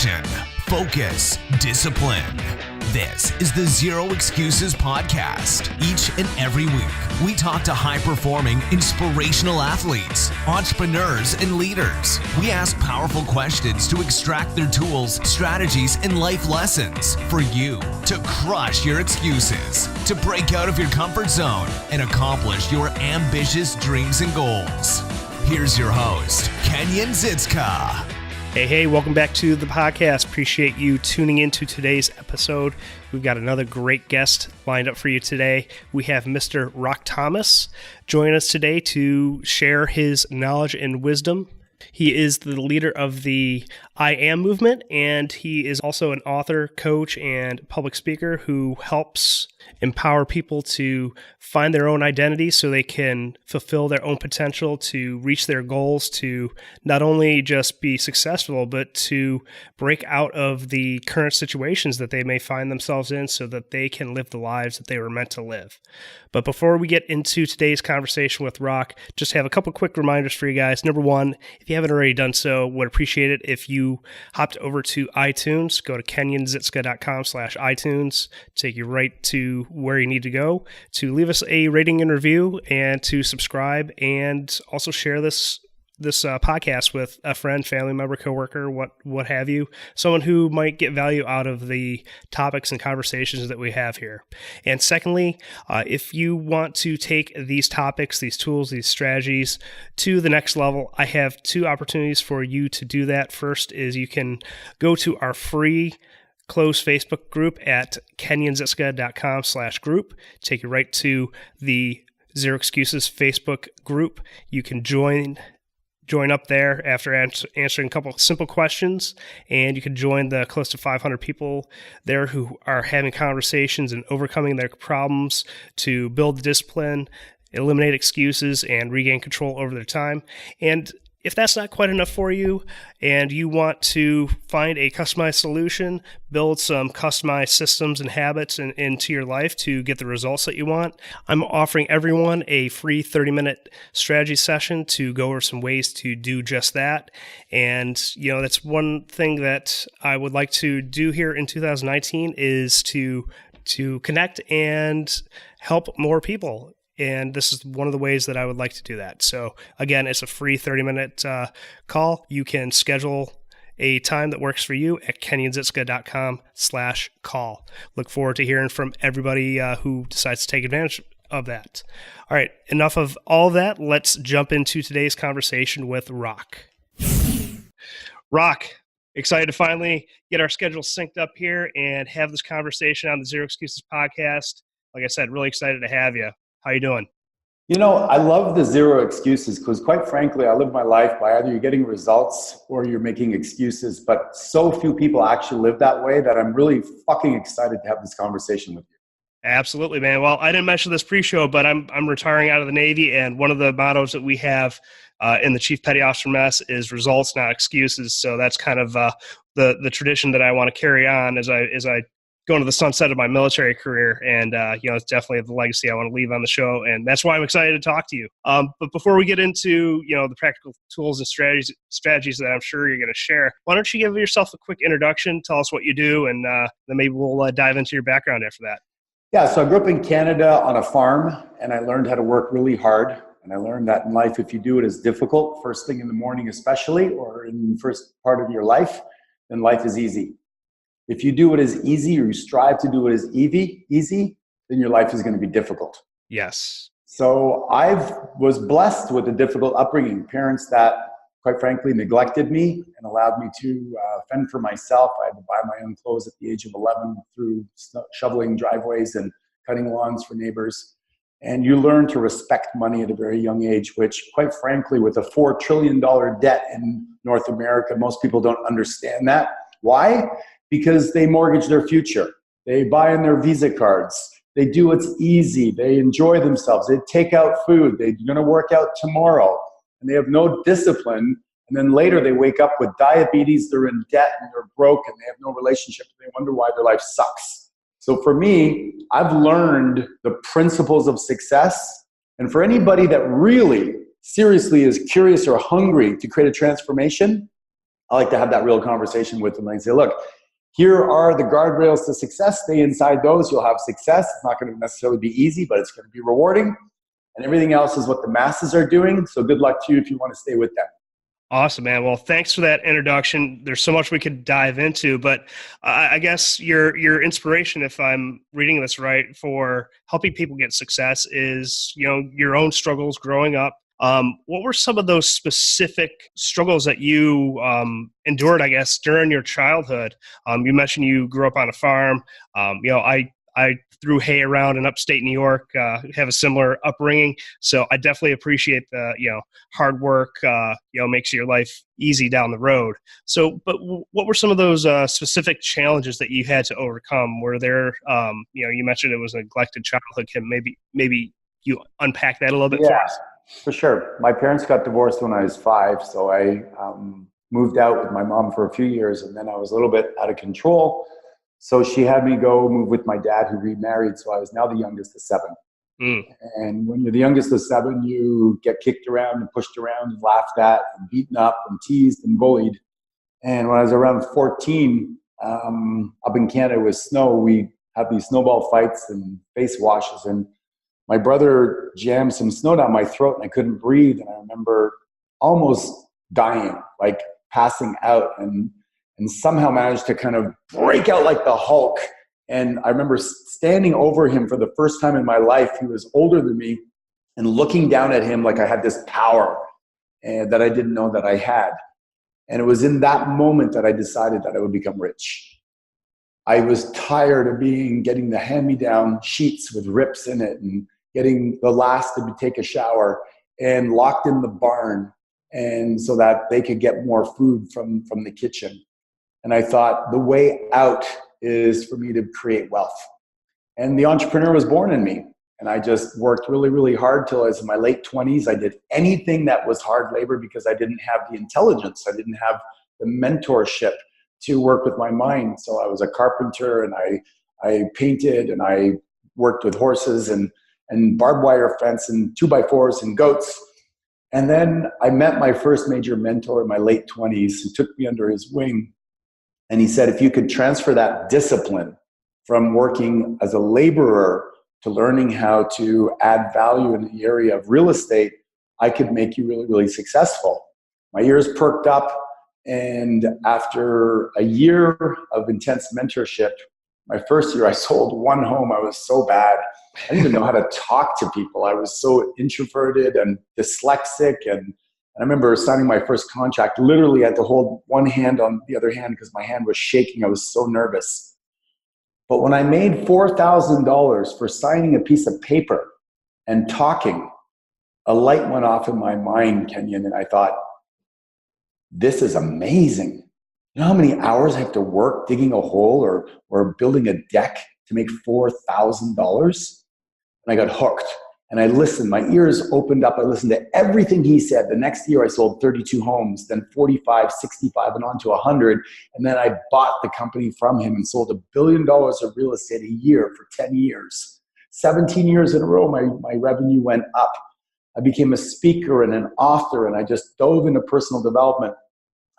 passion, focus, discipline. This is the Zero Excuses podcast. Each and every week, we talk to high-performing, inspirational athletes, entrepreneurs, and leaders. We ask powerful questions to extract their tools, strategies, and life lessons for you to crush your excuses, to break out of your comfort zone, and accomplish your ambitious dreams and goals. Here's your host, Kenyon HERE. Hey, welcome back to the podcast. Appreciate you tuning into today's episode. We've got another great guest lined up for you today. We have Mr. Rock Thomas join us today to share his knowledge and wisdom. He is the leader of the I Am movement, and he is also an author, coach, and public speaker who helps empower people to find their own identity so they can fulfill their own potential, to reach their goals, to not only just be successful, but to break out of the current situations that they may find themselves in so that they can live the lives that they were meant to live. But before we get into today's conversation with Rock, just have a couple quick reminders for you guys. Number one, if you haven't already done so, would appreciate it if you hopped over to iTunes. Go to kenyonhere.com/iTunes, take you right to where you need to go to leave us a rating and review, and to subscribe, and also share this podcast with a friend, family member, coworker, what have you, someone who might get value out of the topics and conversations that we have here. And secondly, if you want to take these topics, these tools, these strategies to the next level, I have two opportunities for you to do that. First is you can go to our free closed Facebook group at kenyonhere.com/group. Take you right to the Zero Excuses Facebook group. You can join up there after answering a couple of simple questions, and you can join the close to 500 people there who are having conversations and overcoming their problems to build the discipline, eliminate excuses, and regain control over their time. And if that's not quite enough for you, and you want to find a customized solution, build some customized systems and habits into your life to get the results that you want, I'm offering everyone a free 30-minute strategy session to go over some ways to do just that. And, that's one thing that I would like to do here in 2019 is to connect and help more people. And this is one of the ways that I would like to do that. So again, it's a free 30-minute call. You can schedule a time that works for you at kenyonhere.com/call. Look forward to hearing from everybody who decides to take advantage of that. All right, enough of all that. Let's jump into today's conversation with Rock. Rock, excited to finally get our schedule synced up here and have this conversation on the Zero Excuses podcast. Like I said, really excited to have you. How you doing? I love the Zero Excuses because, quite frankly, I live my life by either you're getting results or you're making excuses, but so few people actually live that way that I'm really fucking excited to have this conversation with you. Absolutely, man. Well, I didn't mention this pre-show, but I'm retiring out of the Navy, and one of the mottos that we have in the Chief Petty Officer Mess is results, not excuses. So that's kind of the tradition that I want to carry on as I go into the sunset of my military career. And, it's definitely the legacy I want to leave on the show. And that's why I'm excited to talk to you. But before we get into, the practical tools and strategies that I'm sure you're going to share, why don't you give yourself a quick introduction, tell us what you do, and then maybe we'll dive into your background after that. Yeah, so I grew up in Canada on a farm, and I learned how to work really hard. And I learned that in life, if you do it as difficult, first thing in the morning especially, or in the first part of your life, then life is easy. If you do it as easy, or you strive to do it as easy, then your life is going to be difficult. Yes. So I was blessed with a difficult upbringing, parents that, quite frankly, neglected me and allowed me to fend for myself. I had to buy my own clothes at the age of 11 through shoveling driveways and cutting lawns for neighbors. And you learn to respect money at a very young age, which, quite frankly, with a $4 trillion debt in North America, most people don't understand that. Why? Because they mortgage their future. They buy in their Visa cards. They do what's easy. They enjoy themselves. They take out food. They're going to work out tomorrow. And they have no discipline. And then later they wake up with diabetes, they're in debt, and they're broke, and they have no relationship. They wonder why their life sucks. So for me, I've learned the principles of success. And for anybody that really seriously is curious or hungry to create a transformation, I like to have that real conversation with them and say, look, here are the guardrails to success. Stay inside those. You'll have success. It's not going to necessarily be easy, but it's going to be rewarding. And everything else is what the masses are doing. So good luck to you if you want to stay with them. Awesome, man. Well, thanks for that introduction. There's so much we could dive into, but I guess your inspiration, if I'm reading this right, for helping people get success is, your own struggles growing up. What were some of those specific struggles that you endured, I guess, during your childhood? You mentioned you grew up on a farm. I threw hay around in upstate New York, have a similar upbringing. So I definitely appreciate the, hard work, makes your life easy down the road. So, but what were some of those specific challenges that you had to overcome? Were there, you mentioned it was a neglected childhood. Can maybe you unpack that a little bit for us? For sure. My parents got divorced when I was 5. So I moved out with my mom for a few years, and then I was a little bit out of control. So she had me go move with my dad, who remarried. So I was now the youngest of 7. And when you're the youngest of 7, you get kicked around and pushed around and laughed at and beaten up and teased and bullied. And when I was around 14, up in Canada with snow, we had these snowball fights and face washes. And my brother jammed some snow down my throat and I couldn't breathe. And I remember almost dying, like passing out, and somehow managed to kind of break out like the Hulk. And I remember standing over him for the first time in my life. He was older than me, and looking down at him like I had this power that I didn't know that I had. And it was in that moment that I decided that I would become rich. I was tired of getting the hand-me-down sheets with rips in it and getting the last to take a shower and locked in the barn, and so that they could get more food from the kitchen. And I thought the way out is for me to create wealth. And the entrepreneur was born in me. And I just worked really, really hard till I was in my late 20s. I did anything that was hard labor because I didn't have the intelligence. I didn't have the mentorship to work with my mind. So I was a carpenter, and I painted, and I worked with horses and barbed wire fence and 2x4s and goats. And then I met my first major mentor in my late 20s, who took me under his wing. And he said, if you could transfer that discipline from working as a laborer to learning how to add value in the area of real estate, I could make you really, really successful. My ears perked up. And after a year of intense mentorship, my first year I sold 1 home. I was so bad. I didn't even know how to talk to people. I was so introverted and dyslexic. And I remember signing my first contract. Literally, I had to hold one hand on the other hand because my hand was shaking. I was so nervous. But when I made $4,000 for signing a piece of paper and talking, a light went off in my mind, Kenyon, and I thought, this is amazing. You know how many hours I have to work digging a hole or building a deck to make $4,000? And I got hooked. And I listened. My ears opened up. I listened to everything he said. The next year, I sold 32 homes, then 45, 65, and on to 100. And then I bought the company from him and sold $1 billion of real estate a year for 10 years. 17 years in a row, my revenue went up. I became a speaker and an author, and I just dove into personal development.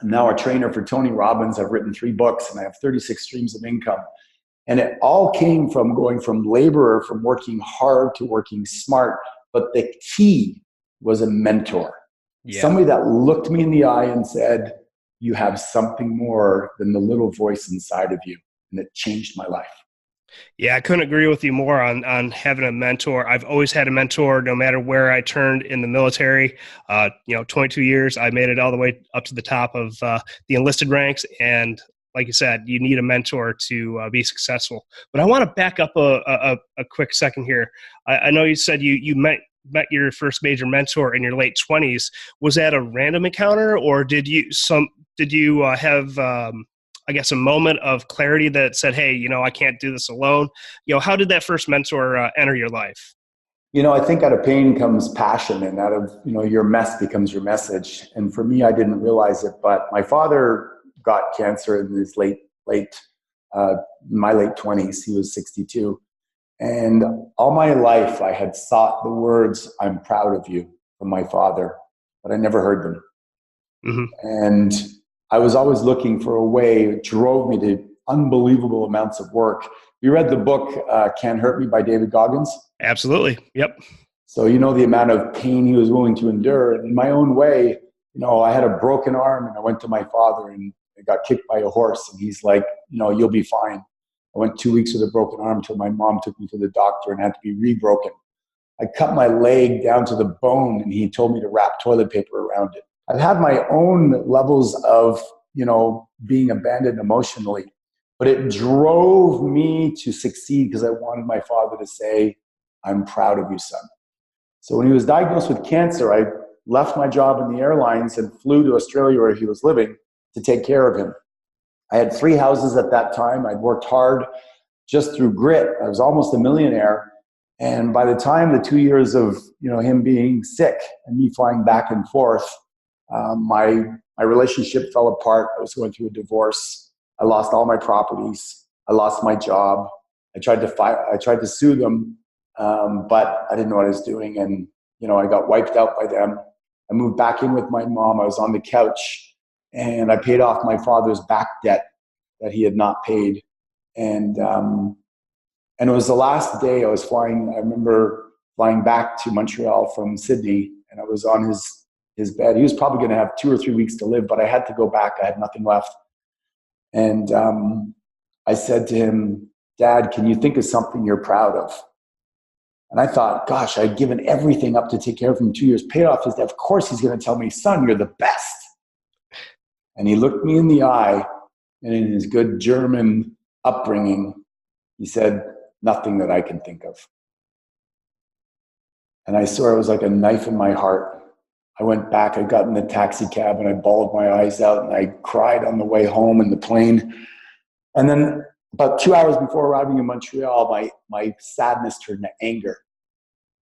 I'm now a trainer for Tony Robbins. I've written 3 books, and I have 36 streams of income. And it all came from going from laborer, from working hard to working smart. But the key was a mentor. Yeah. Somebody that looked me in the eye and said, you have something more than the little voice inside of you. And it changed my life. Yeah, I couldn't agree with you more on having a mentor. I've always had a mentor, no matter where I turned in the military. 22 years, I made it all the way up to the top of the enlisted ranks. And like you said, you need a mentor to be successful. But I want to back up a quick second here. I know you said you met your first major mentor in your late 20s. Was that a random encounter, or did you have I guess a moment of clarity that said, hey, I can't do this alone? How did that first mentor enter your life? I think out of pain comes passion, and out of your mess becomes your message. And for me, I didn't realize it, but my father got cancer in his my late 20s. He was 62. And all my life I had sought the words, I'm proud of you, from my father, but I never heard them. Mm-hmm. And I was always looking for a way. It drove me to unbelievable amounts of work. You read the book Can't Hurt Me by David Goggins? Absolutely. Yep. So you know the amount of pain he was willing to endure. And in my own way, I had a broken arm, and I went to my father and I got kicked by a horse, and he's like, you'll be fine. I went 2 weeks with a broken arm until my mom took me to the doctor and had to be re-broken. I cut my leg down to the bone, and he told me to wrap toilet paper around it. I've had my own levels of, being abandoned emotionally, but it drove me to succeed because I wanted my father to say, I'm proud of you, son. So when he was diagnosed with cancer, I left my job in the airlines and flew to Australia where he was living to take care of him. I had 3 houses at that time. I'd worked hard just through grit. I was almost a millionaire. And by the time the 2 years of him being sick and me flying back and forth, my relationship fell apart. I was going through a divorce. I lost all my properties. I lost my job. I tried to sue them, but I didn't know what I was doing. And I got wiped out by them. I moved back in with my mom. I was on the couch, and I paid off my father's back debt that he had not paid. And it was the last day I was flying. I remember flying back to Montreal from Sydney, and I was on his bed. He was probably going to have 2 or 3 weeks to live, but I had to go back. I had nothing left. And I said to him, Dad, can you think of something you're proud of? And I thought, gosh, I'd given everything up to take care of him 2 years, paid off his debt. Of course he's going to tell me, son, you're the best. And he looked me in the eye, and in his good German upbringing, he said, nothing that I can think of. And I saw it was like a knife in my heart. I went back, I got in the taxi cab, and I bawled my eyes out, and I cried on the way home in the plane. And then about 2 hours before arriving in Montreal, my sadness turned to anger.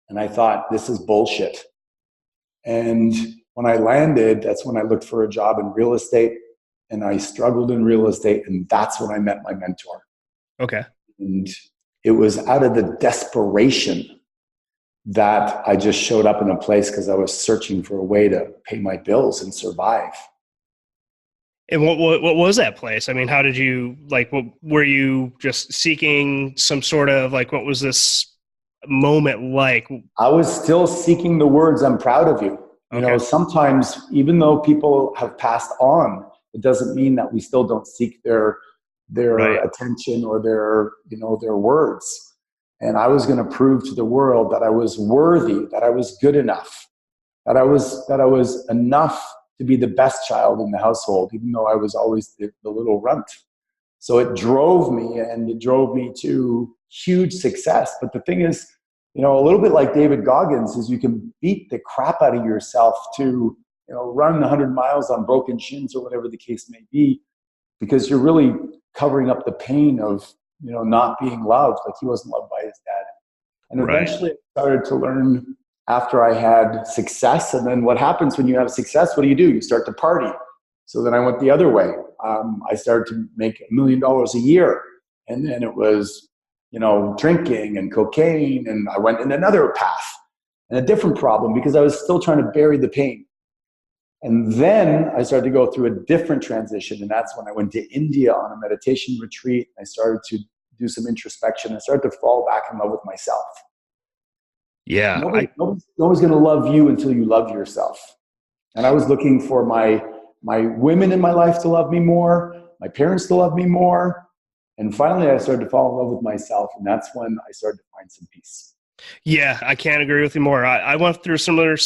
And I thought, this is bullshit. And when I landed, that's when I looked for a job in real estate, and I struggled in real estate, and that's when I met my mentor. Okay. And it was out of the desperation that I just showed up in a place because I was searching for a way to pay my bills and survive. And what was that place? I mean, how did you, were you just seeking some sort of, what was this moment like? I was still seeking the words, I'm proud of you. Okay. Sometimes, even though people have passed on, it doesn't mean that we still don't seek their Right. attention or their words. And I was going to prove to the world that I was worthy, that I was good enough, that I was enough to be the best child in the household, even though I was always the little runt. So it drove me, and it drove me to huge success. But the thing is, a little bit like David Goggins, is you can beat the crap out of yourself to, run 100 miles on broken shins or whatever the case may be, because you're really covering up the pain of, not being loved. Like he wasn't loved by his dad. And eventually I started to learn after I had success. And then what happens when you have success? What do? You start to party. So then I went the other way. I started to make $1 million a year. And then it was, drinking and cocaine. And I went in another path and a different problem because I was still trying to bury the pain. And then I started to go through a different transition. And that's when I went to India on a meditation retreat. I started to do some introspection. I started to fall back in love with myself. Yeah. Nobody's going to love you until you love yourself. And I was looking for my women in my life to love me more, my parents to love me more. And finally, I started to fall in love with myself. And that's when I started to find some peace. Yeah, I can't agree with you more. I went through a similar,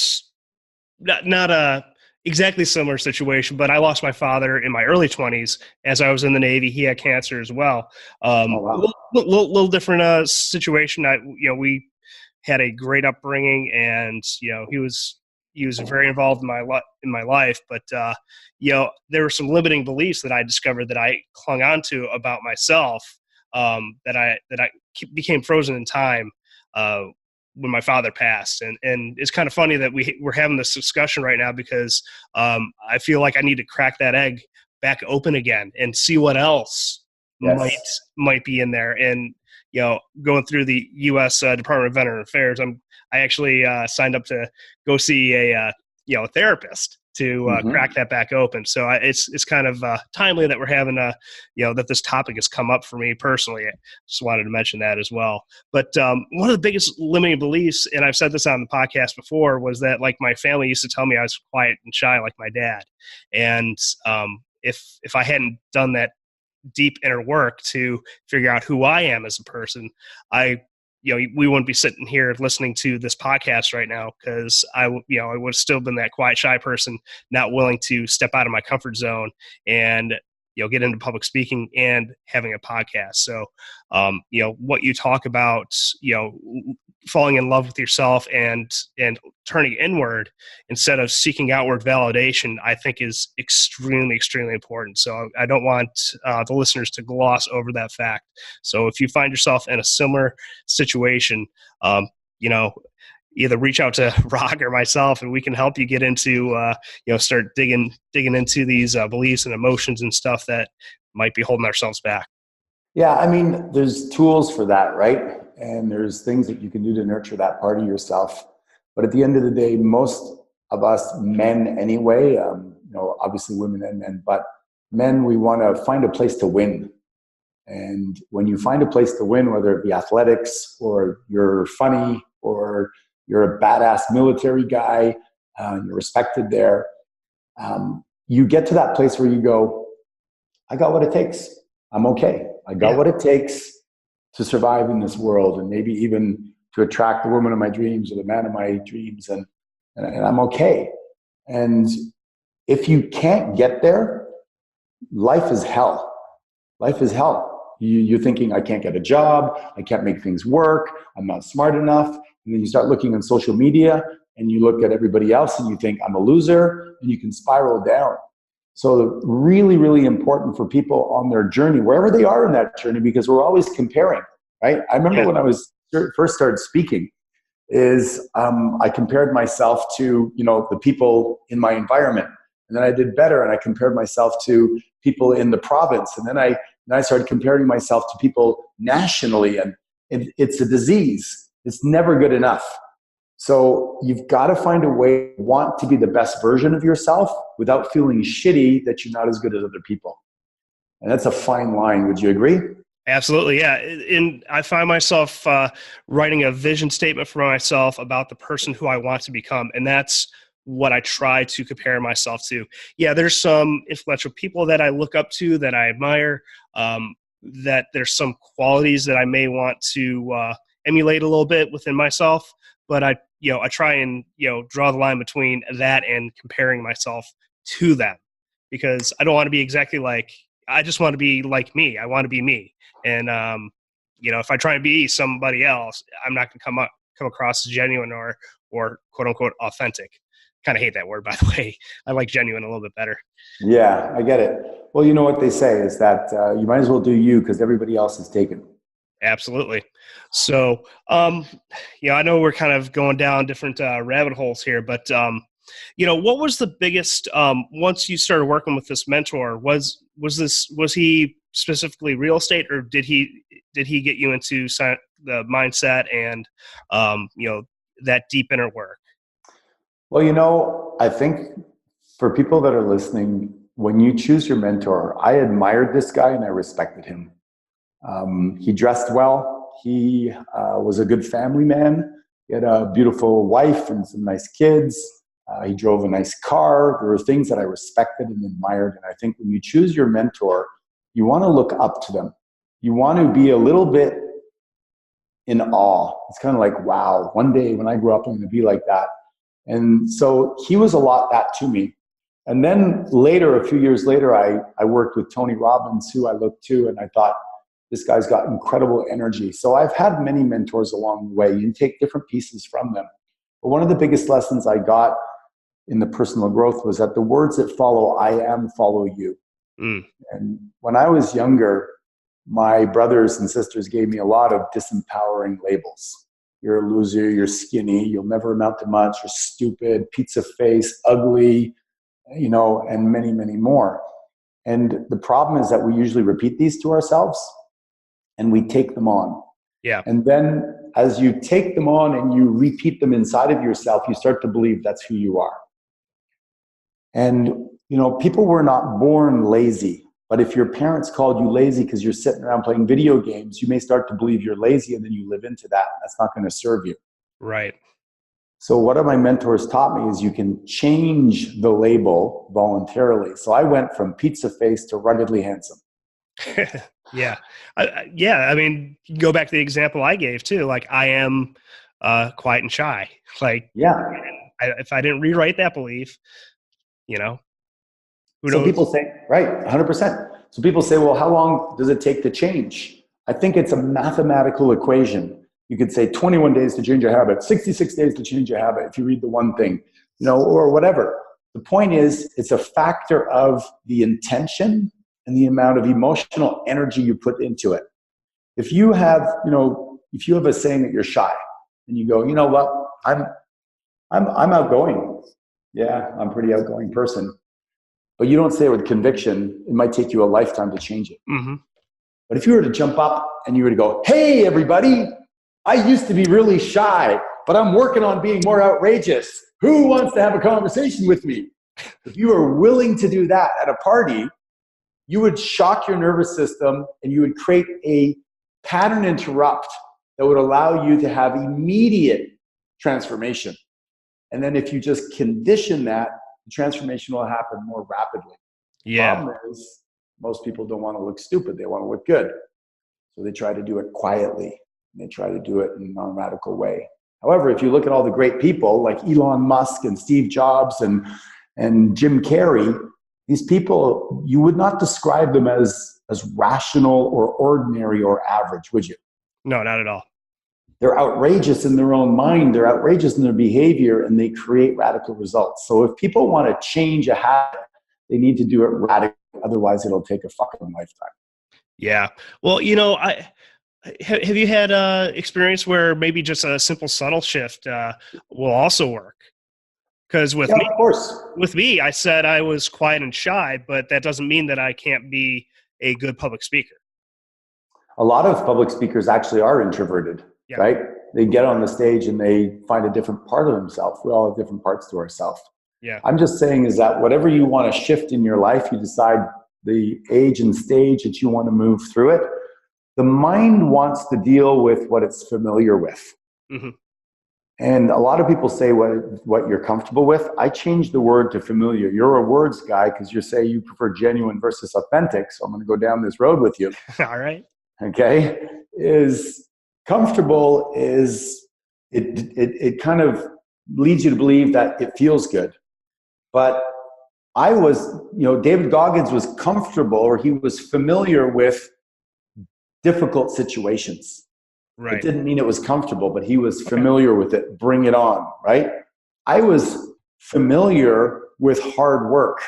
not a exactly similar situation, but I lost my father in my early 20s as I was in the Navy. He had cancer as well. Oh, wow. Little different situation. We had a great upbringing, and he was very involved in my life. But there were some limiting beliefs that I discovered that I clung on to about myself, that I became frozen in time when my father passed. And it's kind of funny that we're having this discussion right now because I feel like I need to crack that egg back open again and see what else might be in there. And going through the U.S. Department of Veteran Affairs, I actually signed up to go see a therapist. to crack that back open. So it's kind of timely that we're having that this topic has come up for me personally. I just wanted to mention that as well. But one of the biggest limiting beliefs, and I've said this on the podcast before, was that like my family used to tell me I was quiet and shy like my dad. And if I hadn't done that deep inner work to figure out who I am as a person, we wouldn't be sitting here listening to this podcast right now, because I would have still been that quiet, shy person, not willing to step out of my comfort zone and get into public speaking and having a podcast. So, what you talk about, falling in love with yourself and turning inward instead of seeking outward validation, I think is extremely, extremely important. So I don't want the listeners to gloss over that fact. So if you find yourself in a similar situation, either reach out to Rock or myself, and we can help you get into, start digging into these beliefs and emotions and stuff that might be holding ourselves back. Yeah, I mean, there's tools for that, right? And there's things that you can do to nurture that part of yourself. But at the end of the day, most of us men anyway, obviously women and men, but men, we want to find a place to win. And when you find a place to win, whether it be athletics or you're funny or you're a badass military guy, you're respected there, you get to that place where you go, I got what it takes. I'm okay. I got what it takes to survive in this world, and maybe even to attract the woman of my dreams or the man of my dreams, and I'm okay. And if you can't get there, life is hell. Life is hell. You're thinking, I can't get a job, I can't make things work, I'm not smart enough. And then you start looking on social media and you look at everybody else and you think, I'm a loser, and you can spiral down. So really, really important for people on their journey, wherever they are in that journey, because we're always comparing, right? I remember when I first started speaking, I compared myself to, the people in my environment. And then I did better, and I compared myself to people in the province. And then I started comparing myself to people nationally, and it's a disease. It's never good enough. So you've got to find a way to want to be the best version of yourself without feeling shitty that you're not as good as other people. And that's a fine line. Would you agree? Absolutely, yeah. And I find myself writing a vision statement for myself about the person who I want to become. And that's what I try to compare myself to. Yeah, there's some influential people that I look up to, that I admire, that there's some qualities that I may want to emulate a little bit within myself. But I try and, draw the line between that and comparing myself to them, because I don't want to be exactly I just want to be like me. I want to be me. And, if I try and be somebody else, I'm not going to come across as genuine or quote unquote authentic. Kind of hate that word, by the way. I like genuine a little bit better. Yeah, I get it. Well, you know what they say is that you might as well do you, because everybody else is taken. Absolutely. So, I know we're kind of going down different rabbit holes here, but, what was the biggest, once you started working with this mentor, was he specifically real estate, or did he get you into the mindset and, that deep inner work? Well, I think for people that are listening, when you choose your mentor, I admired this guy and I respected him. He dressed well. He was a good family man. He had a beautiful wife and some nice kids. He drove a nice car. There were things that I respected and admired. And I think when you choose your mentor, you want to look up to them. You want to be a little bit in awe. It's kind of like, wow, one day when I grow up, I'm going to be like that. And so he was a lot that to me. And then later, a few years later, I worked with Tony Robbins, who I looked to, and I thought, this guy's got incredible energy. So I've had many mentors along the way. You take different pieces from them. But one of the biggest lessons I got in the personal growth was that the words that follow I am follow you. And when I was younger, my brothers and sisters gave me a lot of disempowering labels. You're a loser, you're skinny, you'll never amount to much, you're stupid, pizza face, ugly, and many, many more. And the problem is that we usually repeat these to ourselves and we take them on. Yeah. And then as you take them on and you repeat them inside of yourself, you start to believe that's who you are. And, people were not born lazy. But if your parents called you lazy because you're sitting around playing video games, you may start to believe you're lazy, and then you live into that. That's not going to serve you. Right. So what my mentors taught me is you can change the label voluntarily. So I went from pizza face to ruggedly handsome. Yeah. I mean, go back to the example I gave too. Like, I am quiet and shy. Like, Yeah. if I didn't rewrite that belief, who So knows? people say, right, 100%. So people say, well, how long does it take to change? I think it's a mathematical equation. You could say 21 days to change your habit, 66 days to change your habit if you read the one thing, or whatever. The point is, it's a factor of the intention and the amount of emotional energy you put into it. If you have a saying that you're shy and you go, you know what, I'm outgoing. Yeah, I'm a pretty outgoing person. But you don't say it with conviction, it might take you a lifetime to change it. Mm-hmm. But if you were to jump up and you were to go, hey, everybody, I used to be really shy, but I'm working on being more outrageous. Who wants to have a conversation with me? If you were willing to do that at a party, you would shock your nervous system and you would create a pattern interrupt that would allow you to have immediate transformation. And then if you just condition that, the transformation will happen more rapidly. Yeah. The problem is, most people don't want to look stupid. They want to look good. So they try to do it quietly. And they try to do it in a non-radical way. However, if you look at all the great people like Elon Musk and Steve Jobs and Jim Carrey, these people, you would not describe them as rational or ordinary or average, would you? No, not at all. They're outrageous in their own mind. They're outrageous in their behavior, and they create radical results. So if people want to change a habit, they need to do it radically. Otherwise, it'll take a fucking lifetime. Yeah. Well, have you had experience where maybe just a simple subtle shift will also work? Because with me, of course. With me, I said I was quiet and shy, but that doesn't mean that I can't be a good public speaker. A lot of public speakers actually are introverted, right? They get on the stage and they find a different part of themselves. We all have different parts to ourselves. Yeah. I'm just saying is that whatever you want to shift in your life, you decide the age and stage that you want to move through it. The mind wants to deal with what it's familiar with. Mm-hmm. And a lot of people say what you're comfortable with. I changed the word to familiar. You're a words guy because you say you prefer genuine versus authentic. So I'm going to go down this road with you. All right. Okay. Is comfortable is it kind of leads you to believe that it feels good. But I was, David Goggins was comfortable, or he was familiar with difficult situations. Right. It didn't mean it was comfortable, but he was familiar with it. Bring it on, right? I was familiar with hard work.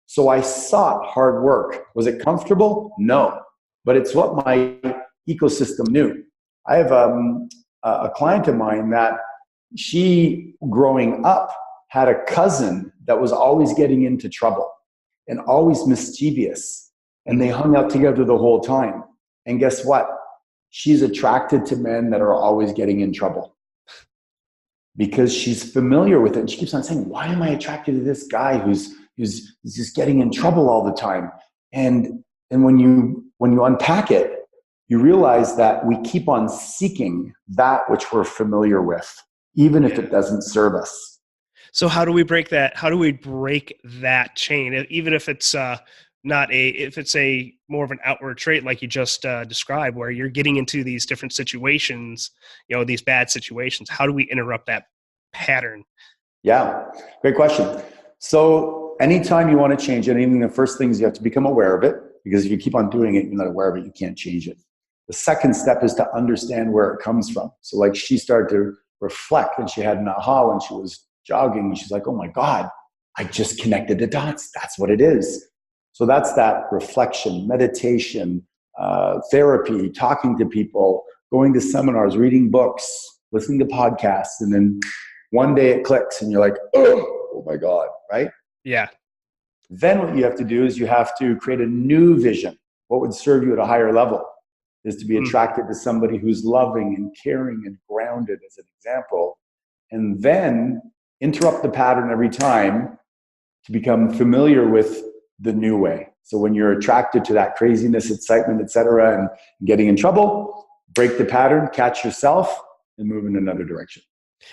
So I sought hard work. Was it comfortable? No. But it's what my ecosystem knew. I have a client of mine that she, growing up, had a cousin that was always getting into trouble and always mischievous. And they hung out together the whole time. And guess what? She's attracted to men that are always getting in trouble because she's familiar with it. And she keeps on saying, why am I attracted to this guy who's just getting in trouble all the time? And when you unpack it, you realize that we keep on seeking that which we're familiar with, even if it doesn't serve us. So how do we break that? How do we break that chain? Even if it's if it's a more of an outward trait, like you just described, where you're getting into these different situations, these bad situations, how do we interrupt that pattern? Yeah, great question. So anytime you want to change anything, the first thing is you have to become aware of it, because if you keep on doing it, you're not aware of it, you can't change it. The second step is to understand where it comes from. So like she started to reflect and she had an aha when she was jogging. And she's like, oh my God, I just connected the dots. That's what it is. So that's that reflection, meditation, therapy, talking to people, going to seminars, reading books, listening to podcasts. And then one day it clicks and you're like, oh my God, right? Yeah. Then what you have to do is you have to create a new vision. What would serve you at a higher level is to be attracted to somebody who's loving and caring and grounded, as an example. And then interrupt the pattern every time to become familiar with the new way. So when you're attracted to that craziness, excitement, etc., and getting in trouble, break the pattern, catch yourself, and move in another direction.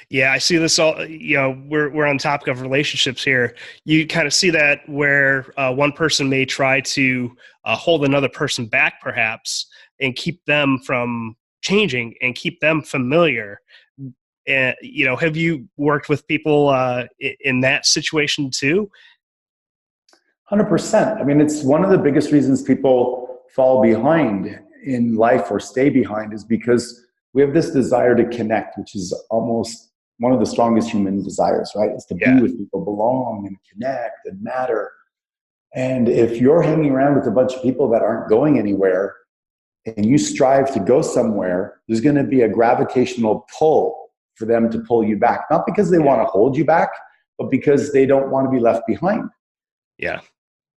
Yeah, I see this all, we're on the topic of relationships here. You kind of see that where one person may try to hold another person back perhaps and keep them from changing and keep them familiar. And, have you worked with people in that situation too? 100%. I mean, it's one of the biggest reasons people fall behind in life or stay behind is because we have this desire to connect, which is almost one of the strongest human desires, right? Is to be with people, belong and connect and matter. And if you're hanging around with a bunch of people that aren't going anywhere and you strive to go somewhere, there's going to be a gravitational pull for them to pull you back. Not because they want to hold you back, but because they don't want to be left behind. Yeah.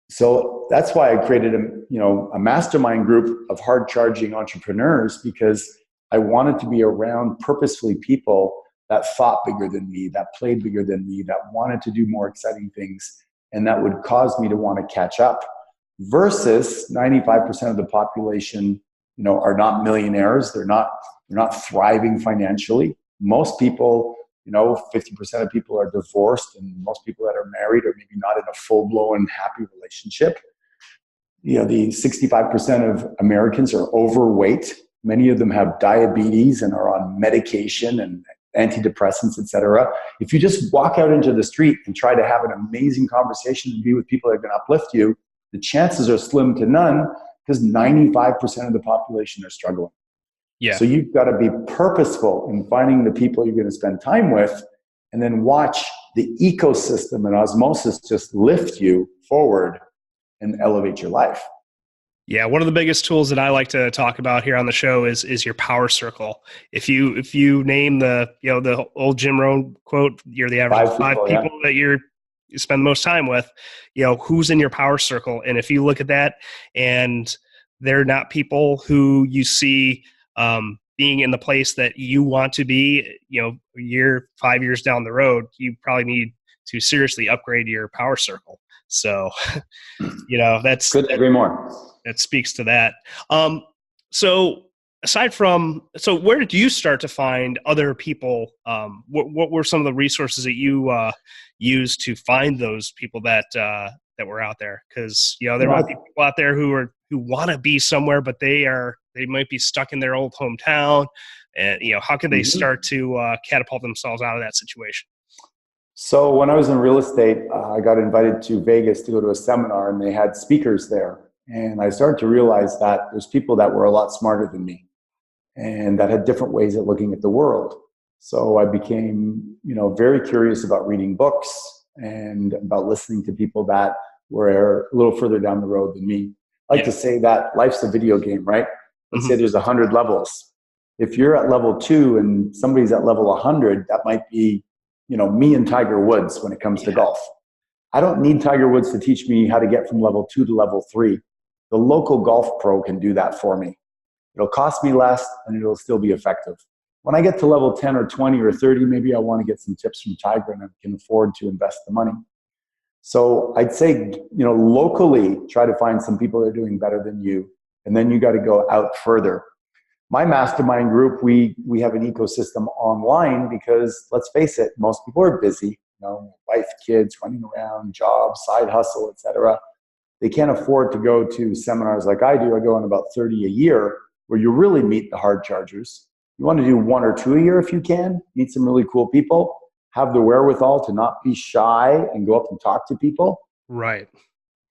So that's why I created a mastermind group of hard charging entrepreneurs, because I wanted to be around purposefully people that thought bigger than me, that played bigger than me, that wanted to do more exciting things, and that would cause me to want to catch up. Versus 95% of the population, are not millionaires. They're not thriving financially. Most people, 50% of people are divorced, and most people that are married are maybe not in a full-blown happy relationship. The 65% of Americans are overweight. Many of them have diabetes and are on medication and antidepressants, etc. If you just walk out into the street and try to have an amazing conversation and be with people that are going to uplift you, the chances are slim to none, because 95% of the population are struggling. Yeah. So you've got to be purposeful in finding the people you're going to spend time with, and then watch the ecosystem and osmosis just lift you forward and elevate your life. Yeah, one of the biggest tools that I like to talk about here on the show is your power circle. If you name the old Jim Rohn quote, you're the average of five people that you spend the most time with, who's in your power circle. And if you look at that and they're not people who you see being in the place that you want to be, a year, 5 years down the road, you probably need to seriously upgrade your power circle. So, that's couldn't agree more. That speaks to that. So where did you start to find other people? What were some of the resources that you used to find those people that were out there? Because there might be people out there who want to be somewhere, but they might be stuck in their old hometown. And how can they start to catapult themselves out of that situation? So when I was in real estate, I got invited to Vegas to go to a seminar, and they had speakers there. And I started to realize that there's people that were a lot smarter than me and that had different ways of looking at the world. So I became, very curious about reading books and about listening to people that were a little further down the road than me. I like to say that life's a video game, right? Let's say there's 100 levels. If you're at level 2 and somebody's at level 100, that might be, me and Tiger Woods when it comes to golf. I don't need Tiger Woods to teach me how to get from level 2 to level 3. The local golf pro can do that for me. It'll cost me less and it'll still be effective. When I get to level 10 or 20 or 30, maybe I want to get some tips from Tiger and I can afford to invest the money. So I'd say, locally, try to find some people that are doing better than you. And then you got to go out further. My mastermind group, we have an ecosystem online because, let's face it, most people are busy. Wife, kids, running around, jobs, side hustle, etc. They can't afford to go to seminars like I do. I go on about 30 a year where you really meet the hard chargers. You want to do 1 or 2 a year if you can, meet some really cool people, have the wherewithal to not be shy and go up and talk to people. Right.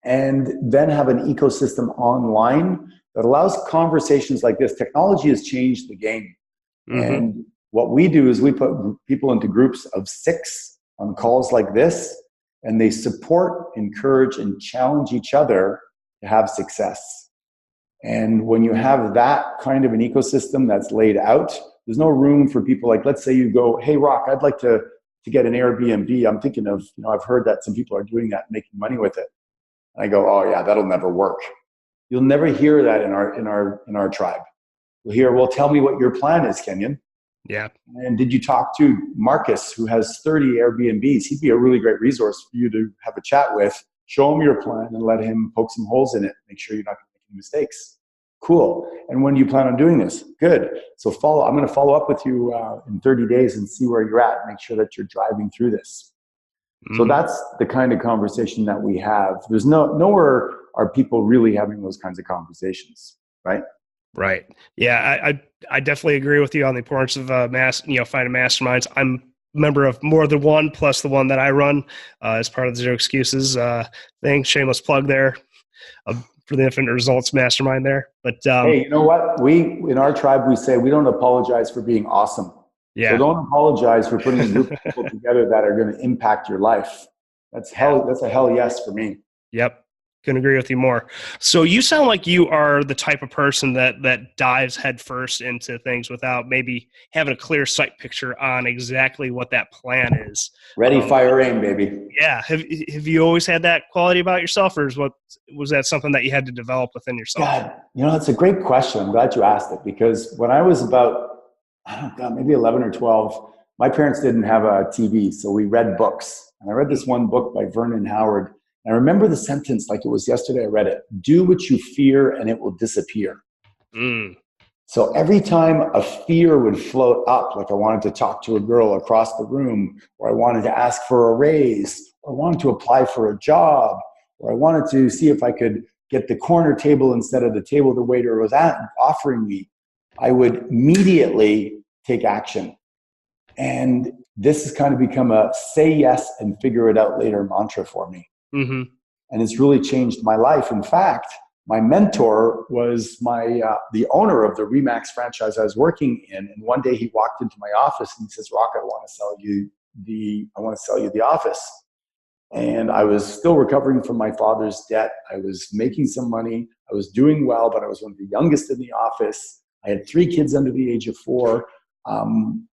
And then have an ecosystem online that allows conversations like this. Technology has changed the game. And what we do is we put people into groups of 6 on calls like this, and they support, encourage, and challenge each other to have success. And when you have that kind of an ecosystem that's laid out, there's no room for people like, let's say you go, hey, Rock, I'd like to get an Airbnb. I'm thinking of, I've heard that some people are doing that, making money with it. And I go, oh yeah, that'll never work. You'll never hear that in our tribe. You'll hear, well, tell me what your plan is, Kenyon. Yeah. And did you talk to Marcus, who has 30 Airbnbs? He'd be a really great resource for you to have a chat with. Show him your plan and let him poke some holes in it. Make sure you're not going to make any mistakes. Cool. And when do you plan on doing this? Good. So I'm going to follow up with you in 30 days and see where you're at. Make sure that you're driving through this. So that's the kind of conversation that we have. There's nowhere are people really having those kinds of conversations, right? Right. Yeah, I definitely agree with you on the importance of finding masterminds. I'm a member of more than one, plus the one that I run as part of the Zero Excuses thing. Shameless plug there for the Infinite Results Mastermind there. But hey, you know what? In our tribe, we say we don't apologize for being awesome. Yeah. So don't apologize for putting a group of people together that are going to impact your life. That's a hell yes for me. Yep. Couldn't agree with you more. So you sound like you are the type of person that dives headfirst into things without maybe having a clear sight picture on exactly what that plan is. Ready, fire, aim, baby. Yeah. Have you always had that quality about yourself, or was that something that you had to develop within yourself? God, that's a great question. I'm glad you asked it, because when I was about, maybe 11 or 12, my parents didn't have a TV, so we read books. And I read this one book by Vernon Howard. And I remember the sentence like it was yesterday. I read it. Do what you fear and it will disappear. So every time a fear would float up, like I wanted to talk to a girl across the room, or I wanted to ask for a raise, or I wanted to apply for a job, or I wanted to see if I could get the corner table instead of the table the waiter was offering me, I would immediately take action. And this has kind of become a say yes and figure it out later mantra for me. Mm-hmm. And it's really changed my life. In fact, my mentor was the owner of the Remax franchise I was working in. And one day he walked into my office and he says, Rock, I want to sell you the office. And I was still recovering from my father's debt. I was making some money. I was doing well, but I was one of the youngest in the office. I had 3 kids under the age of 4,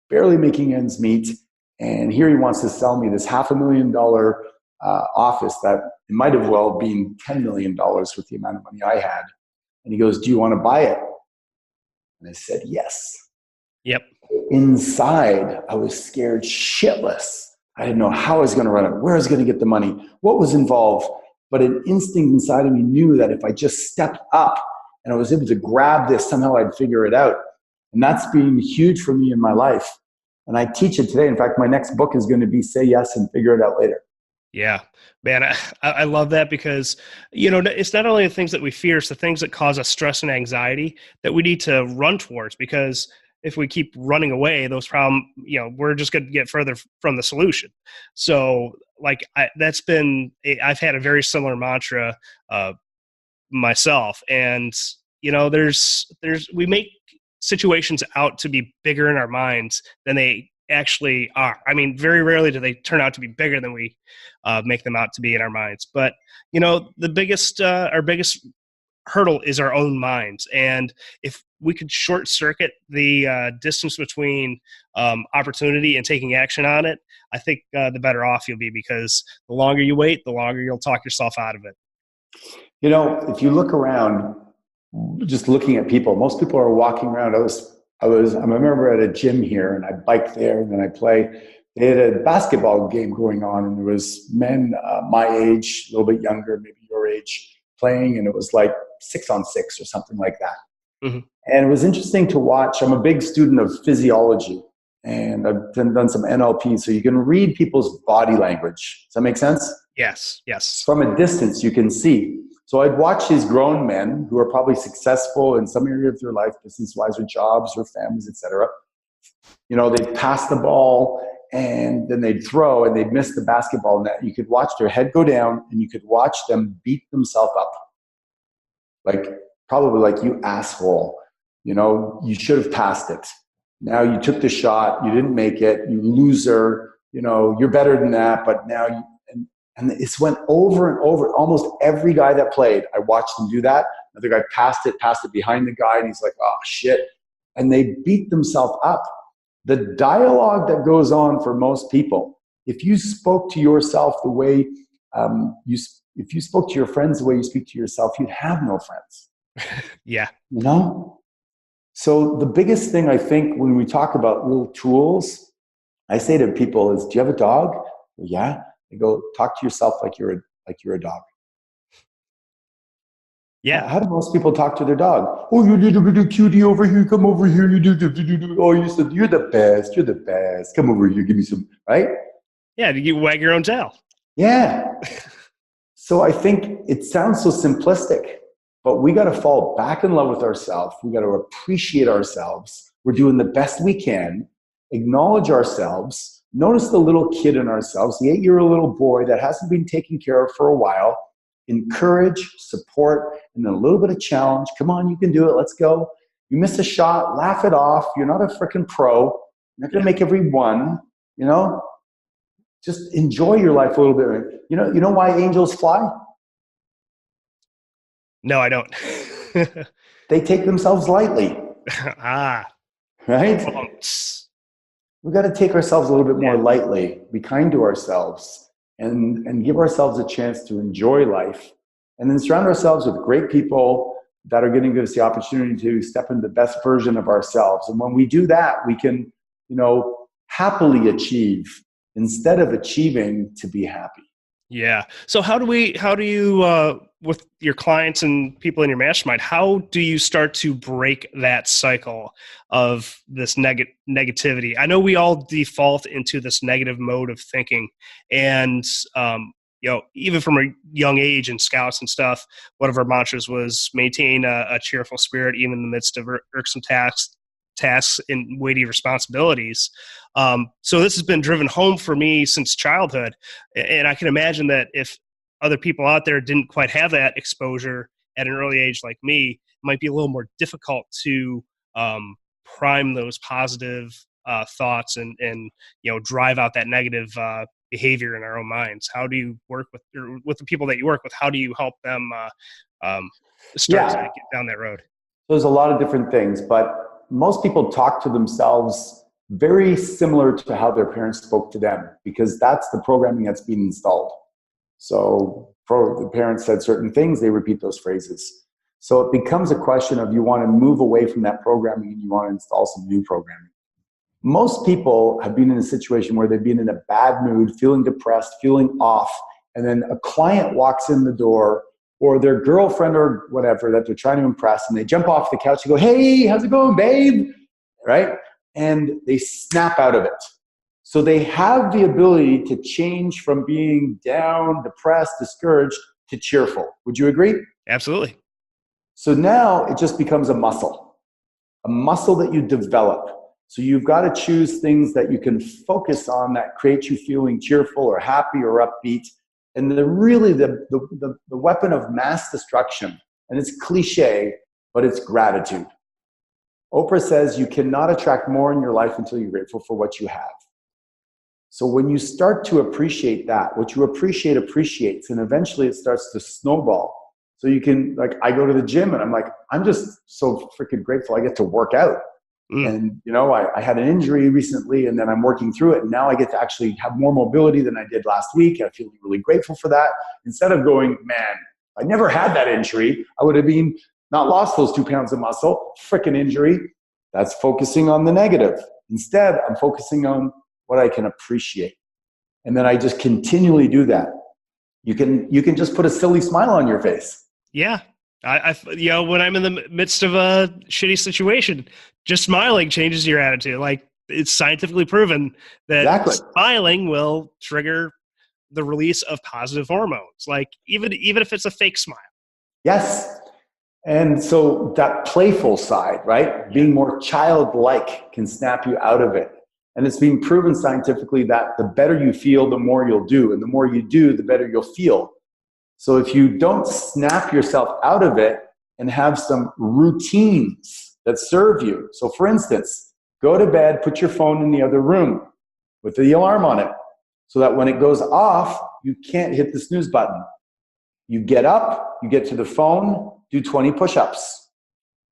barely making ends meet. And here he wants to sell me this $500,000 office that it might have well been $10 million with the amount of money I had. And he goes, do you want to buy it? And I said, yes. Yep. Inside, I was scared shitless. I didn't know how I was going to run it, where I was going to get the money, what was involved. But an instinct inside of me knew that if I just stepped up and I was able to grab this, somehow I'd figure it out. And that's been huge for me in my life. And I teach it today. In fact, my next book is going to be Say Yes and Figure It Out Later. Yeah, man, I love that, because, it's not only the things that we fear, it's the things that cause us stress and anxiety that we need to run towards, because if we keep running away, those problems, we're just going to get further from the solution. So I've had a very similar mantra myself. And, we make situations out to be bigger in our minds than they actually are. I mean, very rarely do they turn out to be bigger than we make them out to be in our minds. But, our biggest hurdle is our own minds. And if we could short circuit the distance between opportunity and taking action on it, I think the better off you'll be, because the longer you wait, the longer you'll talk yourself out of it. If you look around, just looking at people, most people are walking around. I remember at a gym here, and I biked there, and then I play. They had a basketball game going on, and there was men my age, a little bit younger, maybe your age, playing, and it was like 6-on-6 or something like that. Mm-hmm. And it was interesting to watch. I'm a big student of physiology, and I've done some NLP, so you can read people's body language. Does that make sense? Yes. From a distance, you can see. So I'd watch these grown men who are probably successful in some area of their life, business-wise, or jobs, or families, etc. They'd pass the ball, and then they'd throw, and they'd miss the basketball net. You could watch their head go down, and you could watch them beat themselves up. Probably like, you asshole. You should have passed it. Now you took the shot, you didn't make it, you loser. You're better than that, but now you... And it's went over and over. Almost every guy that played, I watched them do that. Another guy passed it behind the guy, and he's like, oh, shit. And they beat themselves up. The dialogue that goes on for most people, if you spoke to yourself the way, if you spoke to your friends the way you speak to yourself, you'd have no friends. Yeah. So the biggest thing I think when we talk about little tools, I say to people is, do you have a dog? Yeah. I go, talk to yourself like you're a dog. Yeah. How do most people talk to their dog? Oh, you little cutie over here. Come over here. You do. Oh, you're the best. You're the best. Come over here. Give me some, right? Yeah. You wag your own tail. Yeah. So I think it sounds so simplistic, but we got to fall back in love with ourselves. We got to appreciate ourselves. We're doing the best we can. Acknowledge ourselves. Notice the little kid in ourselves, the 8-year-old little boy that hasn't been taken care of for a while. Encourage, support, and then a little bit of challenge. Come on, you can do it. Let's go. You miss a shot, laugh it off. You're not a freaking pro. You're not going to make every one, Just enjoy your life a little bit. You know why angels fly? No, I don't. They take themselves lightly. Right? We've got to take ourselves a little bit more lightly, be kind to ourselves, and give ourselves a chance to enjoy life. And then surround ourselves with great people that are going to give us the opportunity to step into the best version of ourselves. And when we do that, we can, happily achieve instead of achieving to be happy. Yeah. So how do you, with your clients and people in your mastermind, how do you start to break that cycle of this negativity? I know we all default into this negative mode of thinking, and, even from a young age in Scouts and stuff, one of our mantras was maintain a cheerful spirit, even in the midst of irksome tasks and weighty responsibilities. So this has been driven home for me since childhood. And I can imagine that if other people out there didn't quite have that exposure at an early age like me, it might be a little more difficult to prime those positive thoughts and drive out that negative behavior in our own minds. How do you work with the people that you work with? How do you help them start to get down that road? There's a lot of different things, but most people talk to themselves very similar to how their parents spoke to them, because that's the programming that's been installed. So the parents said certain things, they repeat those phrases. So it becomes a question of you want to move away from that programming and you want to install some new programming. Most people have been in a situation where they've been in a bad mood, feeling depressed, feeling off, and then a client walks in the door, or their girlfriend or whatever that they're trying to impress, and they jump off the couch and go, hey, how's it going, babe? Right? And they snap out of it. So they have the ability to change from being down, depressed, discouraged to cheerful. Would you agree? Absolutely. So now it just becomes a muscle that you develop. So you've got to choose things that you can focus on that create you feeling cheerful or happy or upbeat. And the weapon of mass destruction, and it's cliche, but it's gratitude. Oprah says you cannot attract more in your life until you're grateful for what you have. So when you start to appreciate that, what you appreciate appreciates, and eventually it starts to snowball. So you can, I go to the gym and I'm like, I'm just so freaking grateful I get to work out. And, I had an injury recently and then I'm working through it. And now I get to actually have more mobility than I did last week. And I feel really grateful for that. Instead of going, man, I never had that injury. I would have not lost those 2 pounds of muscle, freaking injury. That's focusing on the negative. Instead, I'm focusing on what I can appreciate. And then I just continually do that. You can just put a silly smile on your face. Yeah. I when I'm in the midst of a shitty situation, just smiling changes your attitude. Like, it's scientifically proven that smiling will trigger the release of positive hormones. Like, even if it's a fake smile. Yes. And so that playful side, right? Being more childlike can snap you out of it. And it's been proven scientifically that the better you feel, the more you'll do. And the more you do, the better you'll feel. So if you don't snap yourself out of it and have some routines that serve you. So for instance, go to bed, put your phone in the other room with the alarm on it so that when it goes off, you can't hit the snooze button. You get up, you get to the phone, do 20 push-ups.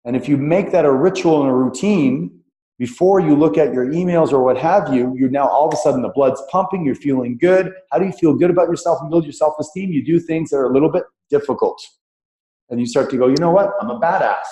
And if you make that a ritual and a routine, before you look at your emails or what have you, you're now all of a sudden the blood's pumping, you're feeling good. How do you feel good about yourself and build your self-esteem? You do things that are a little bit difficult. And you start to go, you know what? I'm a badass.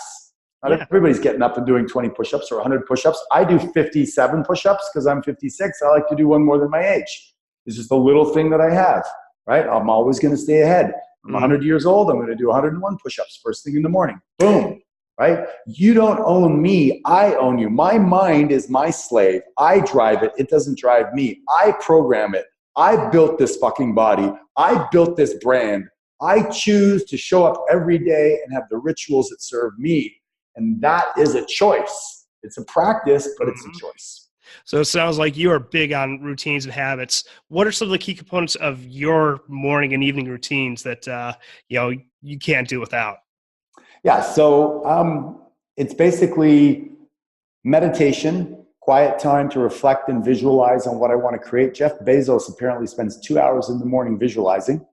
Not Yeah. everybody's getting up and doing 20 push-ups or 100 push-ups. I do 57 push-ups because I'm 56. I like to do one more than my age. It's just a little thing that I have, right? I'm always going to stay ahead. I'm 100 years old. I'm going to do 101 push-ups first thing in the morning. Boom, right? You don't own me. I own you. My mind is my slave. I drive it. It doesn't drive me. I program it. I built this fucking body. I built this brand. I choose to show up every day and have the rituals that serve me. And that is a choice. It's a practice, but it's a choice. So it sounds like you are big on routines and habits. What are some of the key components of your morning and evening routines that you can't do without? Yeah, so it's basically meditation, quiet time to reflect and visualize on what I want to create. Jeff Bezos apparently spends 2 hours in the morning visualizing,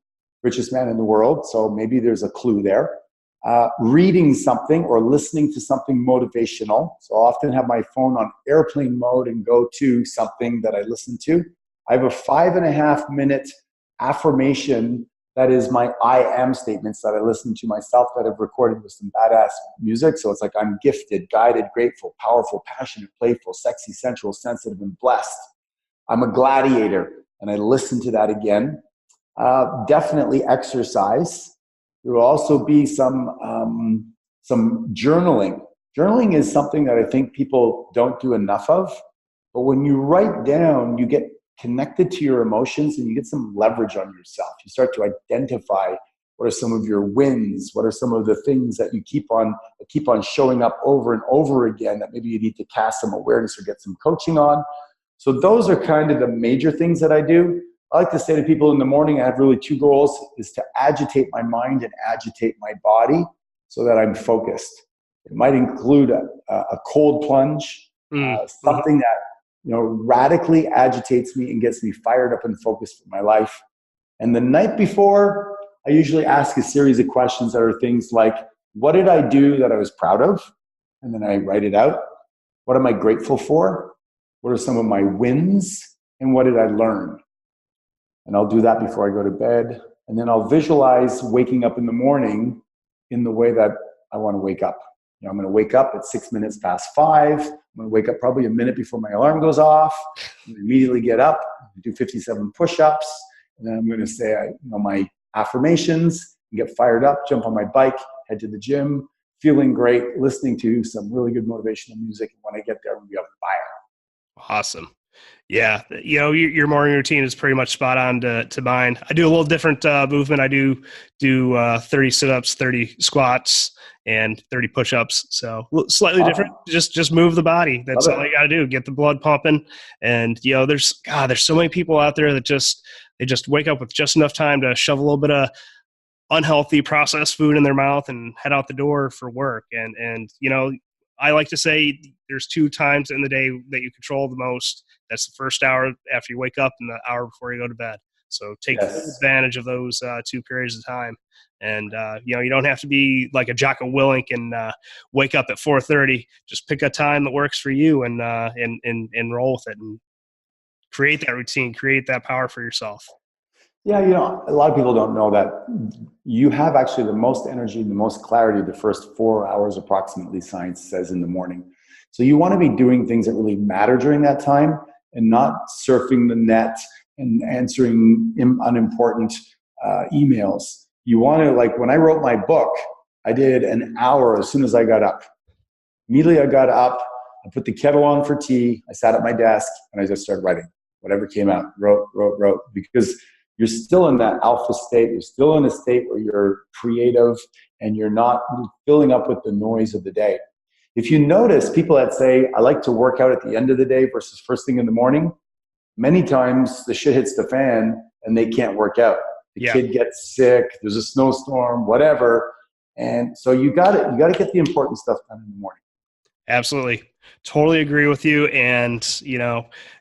richest man in the world. So maybe there's a clue there. Reading something or listening to something motivational. So I often have my phone on airplane mode and go to something that I listen to. I have a 5.5 minute affirmation that is my I am statements that I listen to myself that I've recorded with some badass music. So it's like I'm gifted, guided, grateful, powerful, passionate, playful, sexy, sensual, sensitive, and blessed. I'm a gladiator, and I listen to that again. Definitely exercise. There will also be some journaling. Journaling is something that I think people don't do enough of. But when you write down, you get connected to your emotions and you get some leverage on yourself. You start to identify what are some of your wins, what are some of the things that you keep on showing up over and over again that maybe you need to cast some awareness or get some coaching on. So those are kind of the major things that I do. I like to say to people in the morning, I have really two goals, is to agitate my mind and agitate my body so that I'm focused. It might include a cold plunge, something that radically agitates me and gets me fired up and focused for my life. And the night before, I usually ask a series of questions that are things like, what did I do that I was proud of? And then I write it out. What am I grateful for? What are some of my wins? And what did I learn? And I'll do that before I go to bed. And then I'll visualize waking up in the morning in the way that I want to wake up. I'm going to wake up at 6 minutes past 5. I'm going to wake up probably a minute before my alarm goes off. I'm going to immediately get up, do 57 push-ups. And then I'm going to say my affirmations, get fired up, jump on my bike, head to the gym, feeling great, listening to some really good motivational music. And when I get there, I'm going to be on fire. Awesome. Yeah. Your morning routine is pretty much spot on to mine. I do a little different movement. I do 30 sit-ups, 30 squats, and 30 push-ups. So slightly different. Just move the body. That's all you got to do. Get the blood pumping. And there's so many people out there that they just wake up with just enough time to shove a little bit of unhealthy processed food in their mouth and head out the door for work. And I like to say there's 2 times in the day that you control the most. That's the first hour after you wake up and the hour before you go to bed. So take full advantage of those 2 periods of time. And, you don't have to be like a Jocko Willink and wake up at 4:30. Just pick a time that works for you and roll with it and create that routine, create that power for yourself. Yeah, a lot of people don't know that you have actually the most energy, the most clarity the first 4 hours approximately, science says, in the morning. So you want to be doing things that really matter during that time and not surfing the net and answering unimportant emails. You want to, like when I wrote my book, I did an hour as soon as I got up. Immediately I got up, I put the kettle on for tea, I sat at my desk, and I just started writing. Whatever came out, wrote, because you're still in that alpha state. You're still in a state where you're creative and you're not filling up with the noise of the day. If you notice, people that say, I like to work out at the end of the day versus first thing in the morning, many times the shit hits the fan and they can't work out. The kid gets sick, there's a snowstorm, whatever. And so you got to get the important stuff done in the morning. Absolutely. Totally agree with you. And,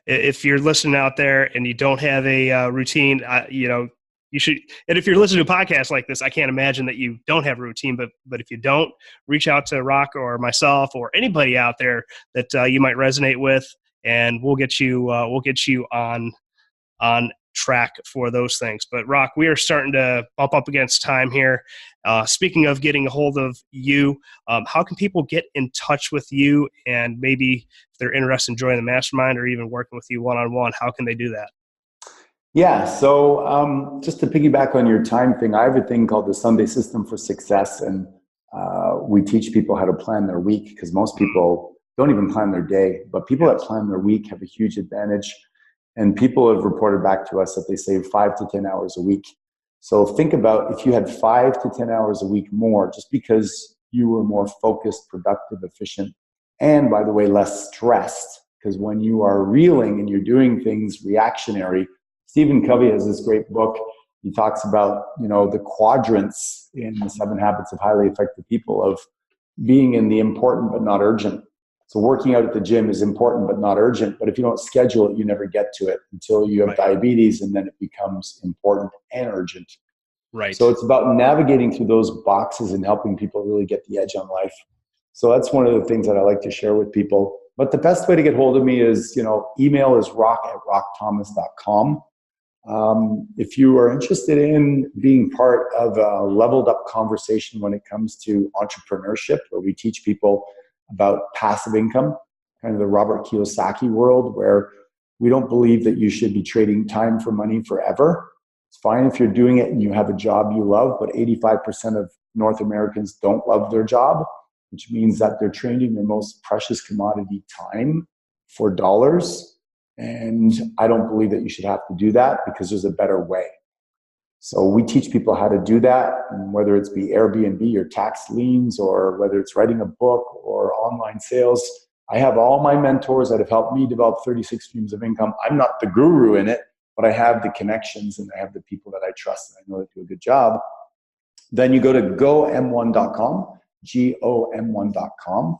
if you're listening out there and you don't have a routine, you should. And if you're listening to a podcast like this, I can't imagine that you don't have a routine, but if you don't, reach out to Rock or myself or anybody out there that you might resonate with, and we'll get you on track for those things. But Rock, we are starting to bump up against time here. Speaking of getting a hold of you, how can people get in touch with you? And maybe if they're interested in joining the mastermind or even working with you one-on-one, how can they do that? Yeah, so just to piggyback on your time thing, I have a thing called the Sunday System for Success, and we teach people how to plan their week, because most people don't even plan their day, but people that plan their week have a huge advantage. And people have reported back to us that they save 5 to 10 hours a week. So think about if you had 5 to 10 hours a week more, just because you were more focused, productive, efficient, and by the way, less stressed, because when you are reeling and you're doing things reactionary, Stephen Covey has this great book. He talks about, the quadrants in the 7 Habits of Highly Effective People of being in the important but not urgent. So working out at the gym is important but not urgent. But if you don't schedule it, you never get to it until you have diabetes, and then it becomes important and urgent. Right. So it's about navigating through those boxes and helping people really get the edge on life. So that's one of the things that I like to share with people. But the best way to get hold of me is, email is rock@rockthomas.com. If you are interested in being part of a leveled up conversation when it comes to entrepreneurship, where we teach people about passive income, kind of the Robert Kiyosaki world, where we don't believe that you should be trading time for money forever. It's fine if you're doing it and you have a job you love, but 85% of North Americans don't love their job, which means that they're trading their most precious commodity, time, for dollars. And I don't believe that you should have to do that, because there's a better way. So we teach people how to do that, and whether it's be Airbnb or tax liens, or whether it's writing a book or online sales. I have all my mentors that have helped me develop 36 streams of income. I'm not the guru in it, but I have the connections and I have the people that I trust and I know that do a good job. Then you go to gom1.com, GOM1.com.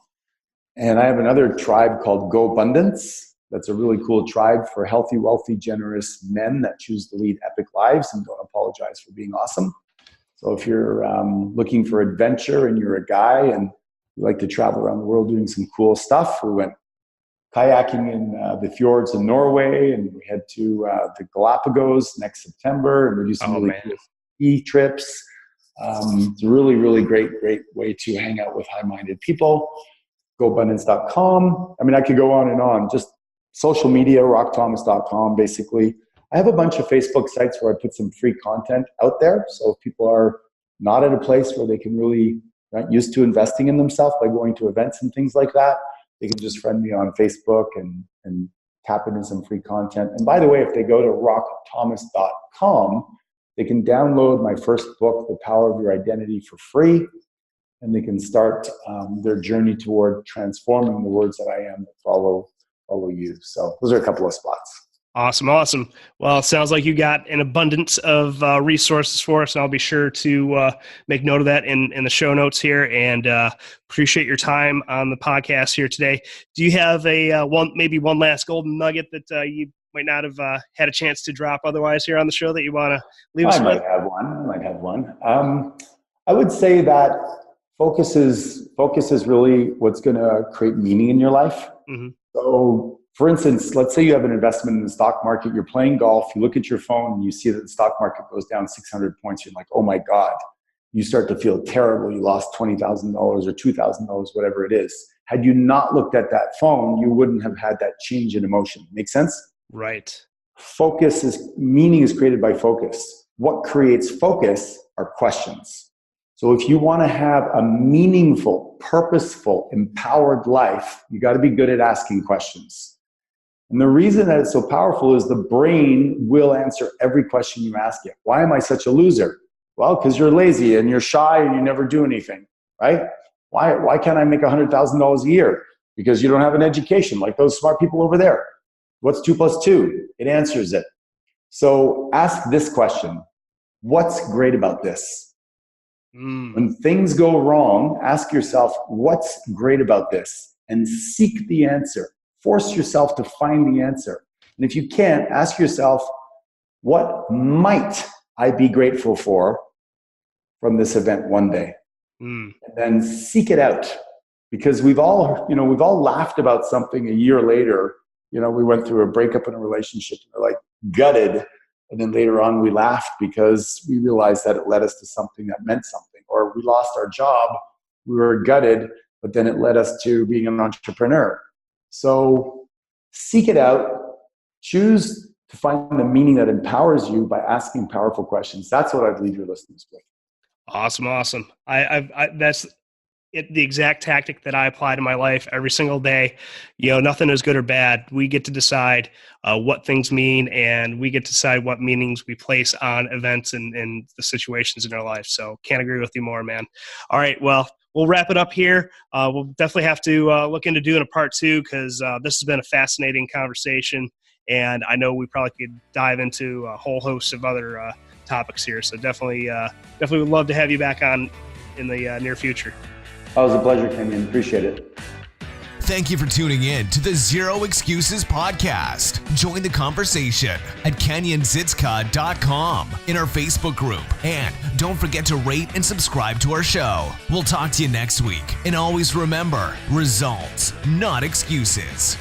And I have another tribe called Go Abundance. That's a really cool tribe for healthy, wealthy, generous men that choose to lead epic lives and don't apologize for being awesome. So if you're looking for adventure and you're a guy and you like to travel around the world doing some cool stuff, we went kayaking in the fjords in Norway, and we head to the Galapagos next September, and we do some really cool ski trips. It's a really, really great way to hang out with high-minded people. GoAbundance.com. I mean, I could go on and on. Just social media, rockthomas.com, basically. I have a bunch of Facebook sites where I put some free content out there. So if people are not at a place where they can really not used to investing in themselves by going to events and things like that, they can just friend me on Facebook and tap into some free content. And by the way, if they go to rockthomas.com, they can download my first book, The Power of Your Identity, for free. And they can start their journey toward transforming the words that I am that follow you. So those are a couple of spots. Awesome. Well, it sounds like you got an abundance of resources for us, and I'll be sure to make note of that in the show notes here, and appreciate your time on the podcast here today. Do you have maybe one last golden nugget that you might not have had a chance to drop otherwise here on the show that you want to leave us with? I might have one. I would say that focus is really what's going to create meaning in your life. Mm-hmm. So, for instance, let's say you have an investment in the stock market, you're playing golf, you look at your phone and you see that the stock market goes down 600 points. You're like, oh my God. You start to feel terrible. You lost $20,000 or $2,000, whatever it is. Had you not looked at that phone, you wouldn't have had that change in emotion. Make sense? Right. Meaning is created by focus. What creates focus are questions. So if you want to have a meaningful, purposeful, empowered life, you got to be good at asking questions. And the reason that it's so powerful is the brain will answer every question you ask it. Why am I such a loser? Well, because you're lazy and you're shy and you never do anything, right? Why can't I make $100,000 a year? Because you don't have an education like those smart people over there. What's 2 + 2? It answers it. So ask this question. What's great about this? When things go wrong, ask yourself, what's great about this? And seek the answer. Force yourself to find the answer. And if you can't, ask yourself, what might I be grateful for from this event one day? And then seek it out. Because we've all laughed about something a year later. We went through a breakup in a relationship and we're like gutted And then later on, we laughed because we realized that it led us to something that meant something. Or we lost our job, we were gutted, but then it led us to being an entrepreneur. So seek it out. Choose to find the meaning that empowers you by asking powerful questions. That's what I'd leave your listeners with. Awesome. That's the exact tactic that I apply to my life every single day. Nothing is good or bad. We get to decide what things mean, and we get to decide what meanings we place on events and the situations in our life. So can't agree with you more, man. All right. Well, we'll wrap it up here. We'll definitely have to look into doing a part 2 because this has been a fascinating conversation. And I know we probably could dive into a whole host of other topics here. So definitely would love to have you back on in the near future. It was a pleasure, Kenyon. Appreciate it. Thank you for tuning in to the Zero Excuses podcast. Join the conversation at kenyonzitska.com in our Facebook group. And don't forget to rate and subscribe to our show. We'll talk to you next week. And always remember, results, not excuses.